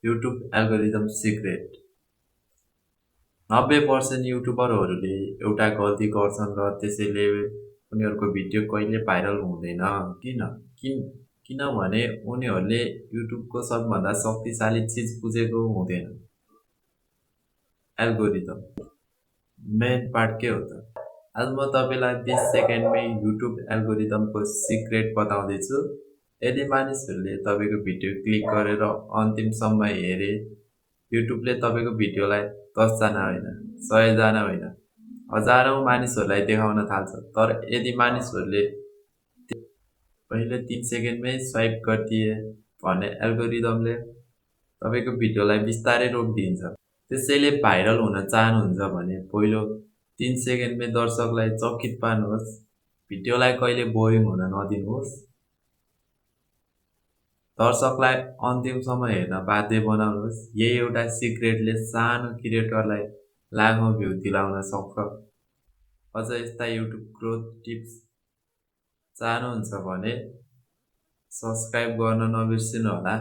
YouTube algorithm secret 90% युट्युबरहरूले एउटा गल्ती गर्छन् र त्यसैले उनीहरूको भिडियो कहिले भाइरल हुँदैन। किन? किन किनभने उनीहरूले युट्युबको सबभन्दा शक्तिशाली चिज बुझेको हुँदैन, एल्गोरिदम। मेन पार्ट के हो त? आज म तपाईँलाई 20 सेकेन्डमै युट्युब एल्गोरिदमको सिक्रेट बताउँदैछु। यदि मानिसहरूले तपाईँको भिडियो क्लिक गरेर अन्तिमसम्म हेरे, युट्युबले तपाईँको भिडियोलाई 10 जना होइन, 100 जना होइन, हजारौं मानिसहरूलाई देखाउन थाल्छ। तर यदि मानिसहरूले पहिले 3 सेकेन्डमै स्वाइप गरिदिए भने एल्गोरिदमले तपाईँको भिडियोलाई बिस्तारै रोकिदिन्छ। त्यसैले भाइरल हुन चाहनुहुन्छ भने पहिलो 3 सेकेन्डमै दर्शकलाई चकित पार्नुहोस्। भिडियोलाई कहिले बोरिङ हुन नदिनुहोस्। दर्शकलाई अन्तिमसम्म हेर्न बाध्य बनाउनुहोस्। यही एउटा सिक्रेटले सानो क्रिएटरलाई लाखौं भ्यू दिलाउन सक्छ। अझ यस्ता युट्युब ग्रोथ टिप्स चाहनुहुन्छ भने सब्स्क्राइब गर्न नबिर्सिनुहोला।